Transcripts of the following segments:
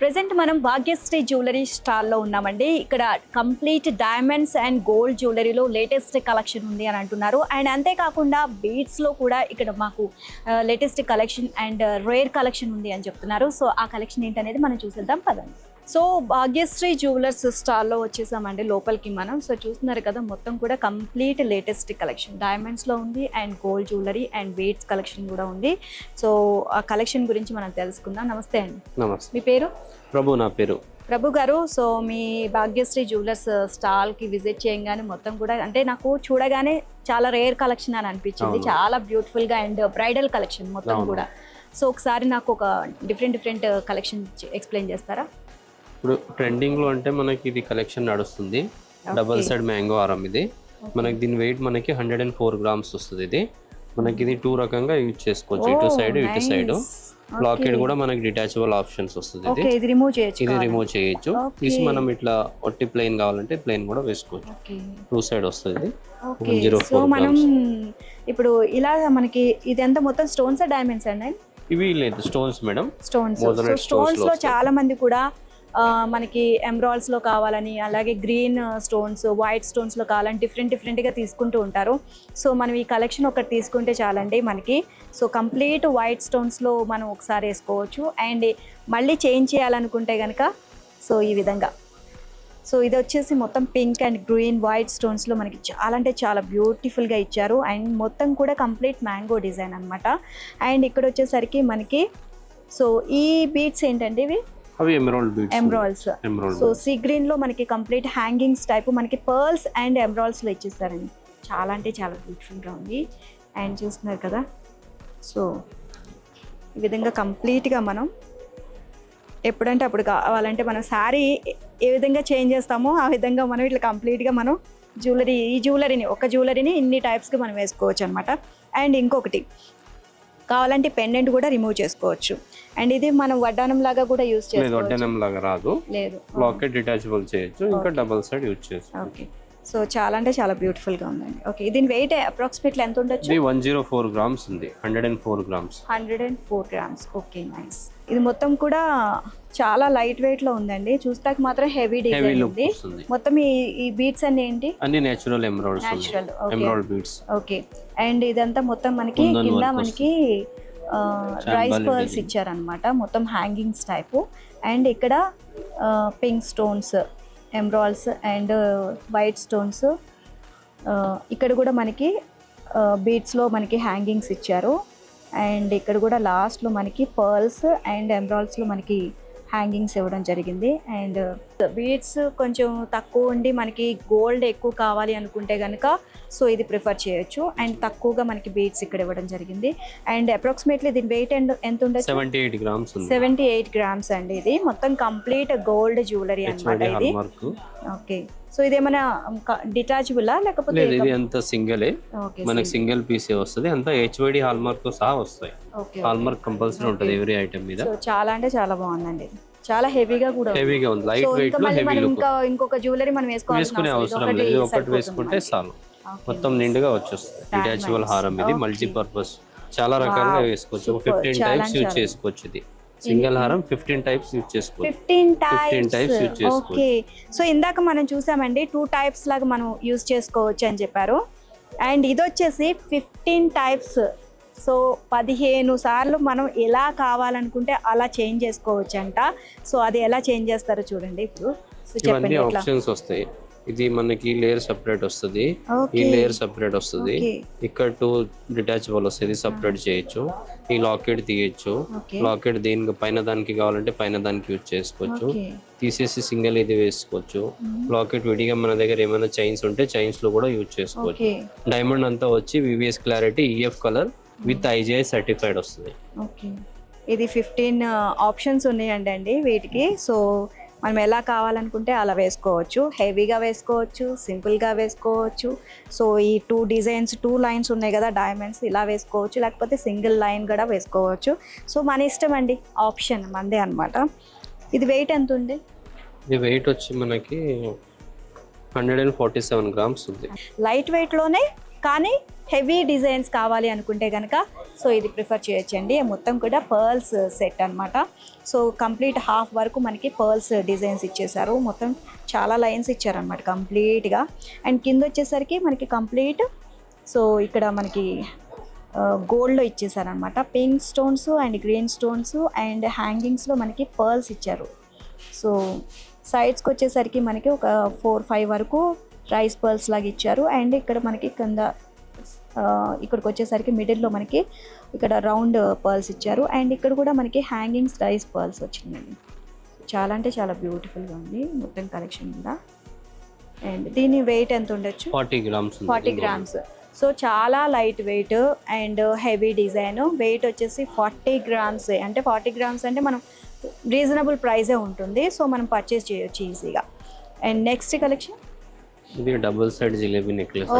Present మనం Bhagyashree jewellery స్టాల్లో ఉన్నామండి. ఇక్కడ కంప్లీట్ డైమండ్స్ అండ్ గోల్డ్ జ్యువెలరీలో లేటెస్ట్ కలెక్షన్ ఉంది అని అంటున్నారు. అండ్ అంతేకాకుండా బీడ్స్లో కూడా ఇక్కడ మాకు latest collection and rare collection ఉంది అని చెప్తున్నారు. సో ఆ కలెక్షన్ ఏంటనేది మనం చూసేద్దాం పదండి. సో భాగ్యశ్రీ జ్యువెలర్స్ స్టాల్లో వచ్చేసామండి లోపలికి మనం. సో చూస్తున్నారు కదా, మొత్తం కూడా కంప్లీట్ లేటెస్ట్ కలెక్షన్ డైమండ్స్లో ఉంది and gold jewellery and beads collection కూడా ఉంది. సో ఆ కలెక్షన్ గురించి మనం తెలుసుకుందాం. నమస్తే అండి. నమస్తే. మీ పేరు? ప్రభు. నా పేరు ప్రభు గారు. సో మీ భాగ్యశ్రీ జ్యువెలర్స్ స్టాల్కి విజిట్ చేయగానే మొత్తం కూడా అంటే నాకు చూడగానే చాలా రేర్ కలెక్షన్ అని అనిపించింది. చాలా బ్యూటిఫుల్గా అండ్ బ్రైడల్ కలెక్షన్ మొత్తం కూడా. సో ఒకసారి నాకు ఒక డిఫరెంట్ కలెక్షన్ ఎక్స్ప్లెయిన్ చేస్తారా? ఇప్పుడు ట్రెండింగ్ లో అంటే మనకి ఇది కలెక్షన్ నడుస్తుంది. డబల్ సైడ్ మ్యాంగో హారం. ఇది మనకి దీని వెయిట్ మనకి 104 గ్రామ్స్ వస్తుంది. ఇది మనకి ఇది 2 రకంగా యూజ్ చేసుకోవచ్చు, ఇటు సైడ్ ఇటు సైడ్. లాకెట్ కూడా మనకి డిటాచబుల్ ఆప్షన్స్ వస్తుంది. ఇది రిమూవ్ చేయొచ్చు. తీసి మనం ఇట్లా ఒట్టి ప్లెయిన్ కావాలంటే ప్లెయిన్ కూడా వేసుకోవచ్చు. 2 సైడ్ వస్తుంది. సో మనం ఇప్పుడు ఇలా మనకి ఇదంతా మొత్తం స్టోన్స్ డైమండ్స్ అండి? ఇవి లేదు, స్టోన్స్ మేడం. స్టోన్స్ లో చాలా మంది కూడా మనకి ఎమరాల్డ్స్లో కావాలని, అలాగే గ్రీన్ స్టోన్స్, వైట్ స్టోన్స్లో కావాలని డిఫరెంట్గా తీసుకుంటూ ఉంటారు. సో మనం ఈ కలెక్షన్ ఒకటి తీసుకుంటే చాలండి మనకి. సో కంప్లీట్ వైట్ స్టోన్స్లో మనం ఒకసారి వేసుకోవచ్చు. అండ్ మళ్ళీ చేంజ్ చేయాలనుకుంటే కనుక సో ఈ విధంగా. సో ఇది వచ్చేసి మొత్తం పింక్ అండ్ గ్రీన్ వైట్ స్టోన్స్లో మనకి చాలా అంటే చాలా బ్యూటిఫుల్గా ఇచ్చారు. అండ్ మొత్తం కూడా కంప్లీట్ మ్యాంగో డిజైన్ అనమాట. అండ్ ఇక్కడ వచ్చేసరికి మనకి సో ఈ బీడ్స్ ఏంటండి ఇవి? అవి ఎమరాల్డ్స్. సో సీ గ్రీన్ లో మనకి కంప్లీట్ హ్యాంగింగ్స్ టైప్ మనకి పర్ల్స్ అండ్ ఎమరాల్డ్స్ లో ఇచ్చేస్తారండి. చాలా అంటే చాలా బ్యూటిఫుల్ గా ఉంది. అండ్ చూస్తున్నారు కదా, సో ఈ విధంగా కంప్లీట్ గా మనం ఎప్పుడంటే అప్పుడు కావాలంటే మనం శారీ ఏ విధంగా చేంజ్ చేస్తామో ఆ విధంగా మనం ఇట్లా కంప్లీట్ గా మనం ఈ జ్యువెలరీని ఇన్ని టైప్స్ గా మనం వేసుకోవచ్చు అనమాట. అండ్ ఇంకొకటి కావాలంటే పెండెంట్ కూడా రిమూవ్ చేసుకోవచ్చు. అండ్ ఇది మనం వడ్డానం లాగా కూడా యూజ్ చేసుకోవచ్చు. వడ్డానం లాగా రాదు, లేదు, లాకెట్ డిటాచబుల్ చేయొచ్చు, ఇంకా డబుల్ సైడ్ యూజ్ చేసుకోవచ్చు. ఓకే. సో చాలా అంటే చాలా బ్యూటిఫుల్ గా ఉందండి. ఓకే, దీని వెయిట్ అప్రాక్సిమేట్లీ ఎంత ఉండొచ్చు? 104 గ్రామ్స్ ఉంది. 104 గ్రామ్స్. 104 గ్రామ్స్. Okay, nice. ఇది మొత్తం కూడా చాలా లైట్ వెయిట్ లో ఉందండి. చూస్తాక మాత్రం హెవీ డిజైన్ ఉంది. మొత్తం ఈ బీడ్స్ అన్ని ఏంటి? అన్ని natural emerald beads. Okay. And ఇదంతా మొత్తం మనకి కింద మనకి రైస్ పర్ల్స్ ఇచ్చారనమాట, మొత్తం హ్యాంగింగ్స్ టైపు. అండ్ ఇక్కడ pink stones, emeralds and white stones. ఇక్కడ కూడా మనకి బీడ్స్లో మనకి హ్యాంగింగ్స్ ఇచ్చారు. అండ్ ఇక్కడ కూడా లాస్ట్లో మనకి పర్ల్స్ అండ్ ఎమరాల్డ్స్లో మనకి హ్యాంగింగ్స్ ఇవ్వడం జరిగింది. అండ్ బీడ్స్ కొంచెం తక్కువ ఉండి మనకి గోల్డ్ ఎక్కువ కావాలి అనుకుంటే కనుక సో ఇది ప్రిఫర్ చేయొచ్చు. అండ్ తక్కువగా మనకి బీడ్స్ ఇక్కడ ఇవ్వడం జరిగింది. అండ్ అప్రాక్సిమేట్లీ దీని వెయిట్ ఎంత ఉండొచ్చు? 78 గ్రామ్స్. 78 గ్రామ్స్ అండి. ఇది మొత్తం కంప్లీట్ గోల్డ్ జ్యువెలరీ అన్నమాట ఇది. ఓకే. సో ఇదేమైనా డిటాచబులా లేకపోతే? ఇది అంతా సింగిల్, మనకి సింగిల్ పీస్ వస్తుంది. అంతా హెచ్వైడి హాల్ మార్క్ తో సహా వస్తాయి. హాల్ మార్క్ కంపల్సరీ ఉంటుంది ఎవరీ ఐటమ్ మీద. సో చాలా అంటే చాలా బాగుందండి. చాలా హెవీగా కూడా ఉంది, లైట్ వెయిట్ లో హెవీ లుక్. ఇంకొక జ్యువెలరీ మనం వేసుకునే అవసరం లేదు, ఒకటి వేసుకుంటే చాలు. మొత్తం నిండుగా వచ్చేస్తుంది. డిటాచబుల్ హారం ఇది, మల్టీపర్పస్ చాలా రకాలుగా వేసుకోవచ్చు. 15 టైప్స్ యూజ్ చేసుకోవచ్చు. ఇది సింగిల్ హారం 15 టైప్స్ యూజ్ చేసుకోవచ్చు. 15 టైప్స్ యూజ్ చేసుకోవచ్చు. ఓకే. సో ఇందాక మనం చూసామండి 2 టైప్స్ లాగా మనం యూజ్ చేసుకోవచ్చు అని చెప్పారు. అండ్ ఇది వచ్చేసి 15 టైప్స్. సో 15 సార్లు మనం ఎలా కావాలనుకుంటే అలా చేంజ్ చేసుకోవచ్చు అంట. సో అది ఎలా చేంజ్ చేస్తారో చూడండి ఇప్పుడు. సో చెప్పండి. ఆప్షన్స్ వస్తాయి. ఇది మనకి లేయర్ సెపరేట్ వస్తుంది, ఈ లేయర్ సెపరేట్ వస్తుంది. ఇక్కడ 2 డిటాచబుల్ వస్తుంది, సెపరేట్ చేయొచ్చు. ఈ లాకెట్ తీయచ్చు. లాకెట్ దీనికి పైన దానికి కావాలంటే పైన దానికి యూజ్ చేసుకోవచ్చు. తీసేసి సింగిల్ ఇది వేసుకోవచ్చు. లాకెట్ విడిగా మన దగ్గర ఏమైనా చైన్స్ ఉంటే చైన్స్ లో కూడా యూజ్ చేసుకోవచ్చు. డైమండ్ అంతా వచ్చి VVS clarity EF colour with IGI certified వస్తుంది. ఇది 15 ఆప్షన్స్ ఉన్నాయండి వీటికి. సో మనం ఎలా కావాలనుకుంటే అలా వేసుకోవచ్చు. హెవీగా వేసుకోవచ్చు, సింపుల్గా వేసుకోవచ్చు. సో ఈ 2 డిజైన్స్ 2 లైన్స్ ఉన్నాయి కదా డైమండ్స్, ఇలా వేసుకోవచ్చు. లేకపోతే సింగిల్ లైన్ కూడా వేసుకోవచ్చు. సో మన ఇష్టం అండి, ఆప్షన్ మందే అనమాట. ఇది వెయిట్ ఎంత ఉంది? ఇది వెయిట్ వచ్చి మనకి 147 గ్రామ్స్ ఉంది. లైట్ వెయిట్లోనే కానీ హెవీ డిజైన్స్ కావాలి అనుకుంటే కనుక సో ఇది ప్రిఫర్ చేయొచ్చండి. మొత్తం కూడా పర్ల్స్ సెట్ అనమాట. సో కంప్లీట్ హాఫ్ వరకు మనకి పర్ల్స్ డిజైన్స్ ఇచ్చేసారు. మొత్తం చాలా లైన్స్ ఇచ్చారనమాట కంప్లీట్గా. అండ్ కింద వచ్చేసరికి మనకి కంప్లీట్ సో ఇక్కడ మనకి గోల్డ్లో ఇచ్చేసారనమాట. Pink stones and green stones and హ్యాంగింగ్స్లో మనకి పర్ల్స్ ఇచ్చారు. సో సైడ్స్కి వచ్చేసరికి మనకి ఒక 4-5 వరకు రైస్ పర్ల్స్ లాగా ఇచ్చారు. అండ్ ఇక్కడ మనకి కింద ఇక్కడికి వచ్చేసరికి మిడిల్లో మనకి ఇక్కడ రౌండ్ పర్ల్స్ ఇచ్చారు. అండ్ ఇక్కడ కూడా మనకి హ్యాంగింగ్స్ రైస్ పర్ల్స్ వచ్చినాయండి. చాలా అంటే చాలా బ్యూటిఫుల్గా ఉంది మొత్తం కలెక్షన్ కూడా. అండ్ దీని వెయిట్ ఎంత ఉండొచ్చు? 40 గ్రామ్స్. సో చాలా light weight and heavy design. Weight వచ్చేసి 40 గ్రామ్స్. అంటే 40 గ్రామ్స్ అంటే మనం రీజనబుల్ ప్రైజే ఉంటుంది. సో మనం పర్చేస్ చేయొచ్చు ఈజీగా. అండ్ నెక్స్ట్ కలెక్షన్ ఇది డబుల్ సైడ్ జిలేబీ నెక్లెస్.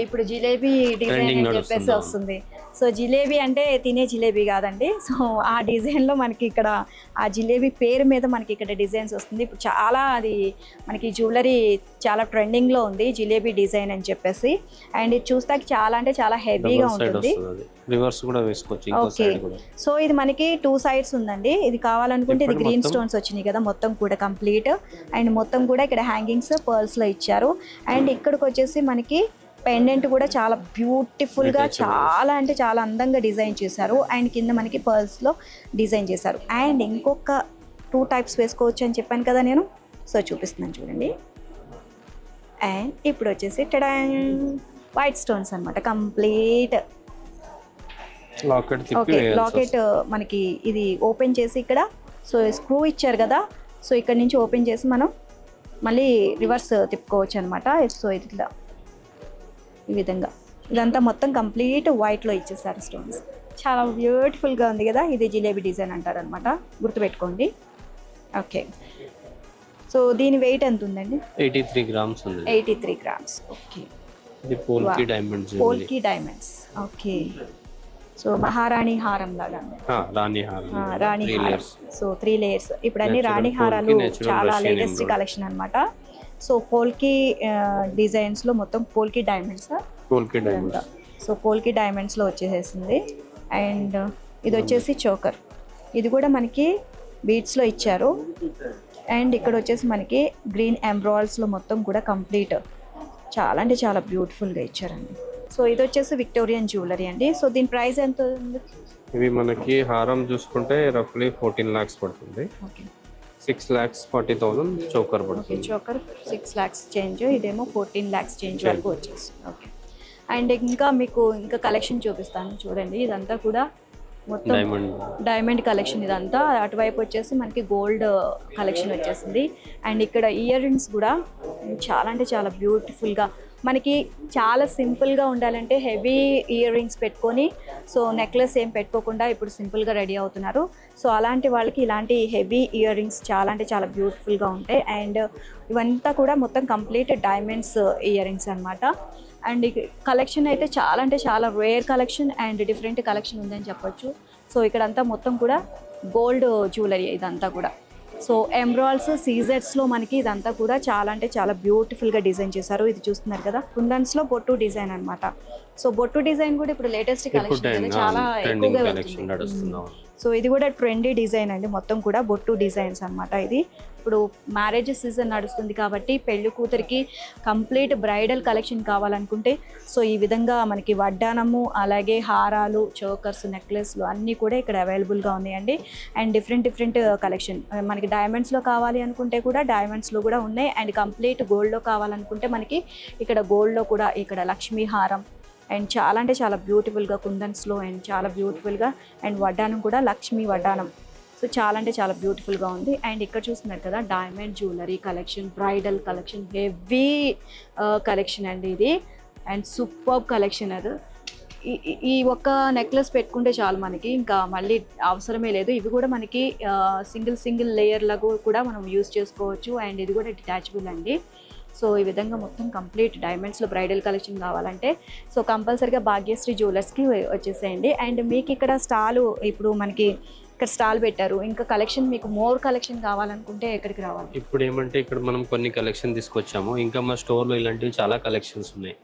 ఇప్పుడు జిలేబీ డిజైన్ అని చెప్పేసి వస్తుంది. సో జిలేబీ అంటే తినే జిలేబీ కాదండి. సో ఆ డిజైన్లో మనకి ఇక్కడ ఆ జిలేబీ పేరు మీద మనకి ఇక్కడ డిజైన్స్ వస్తుంది. ఇప్పుడు చాలా అది మనకి జ్యువెలరీ చాలా ట్రెండింగ్లో ఉంది జిలేబీ డిజైన్ అని చెప్పేసి. అండ్ ఇది చూస్తాకి చాలా అంటే చాలా హెవీగా ఉంటుంది. రివర్స్ కూడా వేసుకోవచ్చు. ఓకే, సో ఇది మనకి 2 సైడ్స్ ఉందండి. ఇది కావాలనుకుంటే ఇది గ్రీన్ స్టోన్స్ వచ్చినాయి కదా మొత్తం కూడా కంప్లీట్. అండ్ మొత్తం కూడా ఇక్కడ హ్యాంగింగ్స్ పర్ల్స్లో ఇచ్చారు. అండ్ ఇక్కడికి వచ్చేసి మనకి పెండెంట్ కూడా చాలా బ్యూటిఫుల్గా చాలా అంటే చాలా అందంగా డిజైన్ చేశారు. అండ్ కింద మనకి పర్ల్స్లో డిజైన్ చేశారు. అండ్ ఇంకొక 2 టైప్స్ వేసుకోవచ్చు అని చెప్పాను కదా నేను. సో చూపిస్తున్నాను చూడండి. అండ్ ఇప్పుడు వచ్చేసి వైట్ స్టోన్స్ అనమాట కంప్లీట్. ఓకే, లాకెట్ మనకి ఇది ఓపెన్ చేసి ఇక్కడ సో స్క్రూ ఇచ్చారు కదా. సో ఇక్కడ నుంచి ఓపెన్ చేసి మనం మళ్ళీ రివర్స్ తిప్పుకోవచ్చు అనమాట. సో ఇట్లా ఈ విధంగా ఇదంతా మొత్తం కంప్లీట్ వైట్లో ఇచ్చేసారు స్టోన్స్. చాలా బ్యూటిఫుల్గా ఉంది కదా. ఇది జిలేబీ డిజైన్ అంటారు అనమాట, గుర్తుపెట్టుకోండి. ఓకే, సో దీని వెయిట్ ఎంత ఉందండి? 83 గ్రామ్స్ ఉంది. 83 గ్రామ్స్. ఓకే, ఇది పోల్కి డైమండ్స్. పోల్కి డైమండ్స్. ఓకే, సో మహారాణి హారం లాగా రాణి హారం. So 3 layers. ఇప్పుడు అన్ని రాణి హారాలు చాలా లేటెస్ట్ కలెక్షన్ అనమాట. సో పోల్కి డిజైన్స్లో మొత్తం పోల్కి డైమండ్స్. సో పోల్కి డైమండ్స్లో వచ్చేసేసింది. అండ్ ఇది వచ్చేసి చోకర్. ఇది కూడా మనకి బీడ్స్లో ఇచ్చారు. అండ్ ఇక్కడ వచ్చేసి మనకి గ్రీన్ ఎంబ్రాయిడ్స్లో మొత్తం కూడా కంప్లీట్ చాలా అంటే చాలా బ్యూటిఫుల్గా ఇచ్చారండి. సో ఇది వచ్చేసి విక్టోరియన్ జ్యువెలరీ అండి. సో దీని ప్రైస్ ఎంత ఉంది? ఇవి మనకి హారం చూసుకుంటే రఫ్లీ 14 lakhs పడుతుంది. ఓకే, 6,40,000 చోకర్ పడుతుంది. చోకర్ 6 lakhs చేంజ్, ఇదేమో 14 lakhs చేంజ్ వరకు వచ్చేస్తుంది. ఓకే, అండ్ ఇంకా మీకు ఇంకా కలెక్షన్ చూపిస్తాను చూడండి. ఇదంతా కూడా మొత్తం డైమండ్ కలెక్షన్. ఇదంతా అటువైపు వచ్చేసి మనకి గోల్డ్ కలెక్షన్ వచ్చేసింది. అండ్ ఇక్కడ ఇయర్ రింగ్స్ కూడా చాలా అంటే చాలా బ్యూటిఫుల్గా మనకి చాలా సింపుల్గా ఉండాలంటే హెవీ ఇయర్ రింగ్స్ పెట్టుకొని సో నెక్లెస్ ఏం పెట్టుకోకుండా ఇప్పుడు సింపుల్గా రెడీ అవుతున్నారు. సో అలాంటి వాళ్ళకి ఇలాంటి హెవీ ఇయర్ రింగ్స్ చాలా అంటే చాలా బ్యూటిఫుల్గా ఉంటాయి. అండ్ ఇవంతా కూడా మొత్తం కంప్లీట్ డైమండ్స్ ఇయర్ రింగ్స్ అనమాట. అండ్ కలెక్షన్ అయితే చాలా అంటే చాలా rare collection and different collection ఉందని చెప్పొచ్చు. సో ఇక్కడంతా మొత్తం కూడా గోల్డ్ జ్యువెలరీ ఇదంతా కూడా. సో ఎమ్రాల్స్ సీజెట్స్లో మనకి ఇదంతా కూడా చాలా అంటే చాలా బ్యూటిఫుల్గా డిజైన్ చేశారు. ఇది చూస్తున్నారు కదా, కుందన్స్లో బొట్టు డిజైన్ అనమాట. సో బొట్టు డిజైన్ కూడా ఇప్పుడు లేటెస్ట్ కలెక్షన్ చాలా ఎక్కువగా వెళ్తుంది. సో ఇది కూడా ట్రెండీ డిజైన్ అండి. మొత్తం కూడా బొట్టు డిజైన్స్ అనమాట. ఇది ఇప్పుడు మ్యారేజ్ సీజన్ నడుస్తుంది కాబట్టి పెళ్లి కూతురికి కంప్లీట్ బ్రైడల్ కలెక్షన్ కావాలనుకుంటే సో ఈ విధంగా మనకి వడ్డానము అలాగే హారాలు చోకర్స్ నెక్లెస్లు అన్నీ కూడా ఇక్కడ అవైలబుల్గా ఉన్నాయండి. అండ్ డిఫరెంట్ కలెక్షన్ మనకి డైమండ్స్లో కావాలి అనుకుంటే కూడా డైమండ్స్లో కూడా ఉన్నాయి. అండ్ కంప్లీట్ గోల్డ్లో కావాలనుకుంటే మనకి ఇక్కడ గోల్డ్లో కూడా ఇక్కడ లక్ష్మీ హారం అండ్ చాలా అంటే చాలా బ్యూటిఫుల్గా కుందన్స్లో అండ్ చాలా బ్యూటిఫుల్గా అండ్ వడ్డానం కూడా లక్ష్మీ వడ్డానం. సో చాలా అంటే చాలా బ్యూటిఫుల్గా ఉంది. అండ్ ఇక్కడ చూస్తున్నారు కదా diamond jewellery collection, bridal collection, heavy collection అండి ఇది. And super collection. అది ఈ ఒక్క నెక్లెస్ పెట్టుకుంటే చాలు మనకి, ఇంకా మళ్ళీ అవసరమే లేదు. ఇవి కూడా మనకి సింగిల్ లేయర్లకు కూడా మనం యూస్ చేసుకోవచ్చు. అండ్ ఇది కూడా డిటాచబుల్ అండి. సో ఈ విధంగా మొత్తం కంప్లీట్ డైమండ్స్లో బ్రైడల్ కలెక్షన్ కావాలంటే సో కంపల్సరీగా భాగ్యశ్రీ జ్యువెలర్స్కి వచ్చేసేయండి. అండ్ మీకు ఇక్కడ స్టాలు ఇప్పుడు మనకి ఇక్కడ స్టాల్ పెట్టారు. ఇంకా కలెక్షన్ మీకు మోర్ కలెక్షన్ కావాలనుకుంటే ఎక్కడికి రావాలి? ఇప్పుడు ఏమంటే ఇక్కడ మనం కొన్ని కలెక్షన్ తీసుకొచ్చాము. ఇంకా మా స్టోర్లో ఇలాంటివి చాలా కలెక్షన్స్ ఉన్నాయి.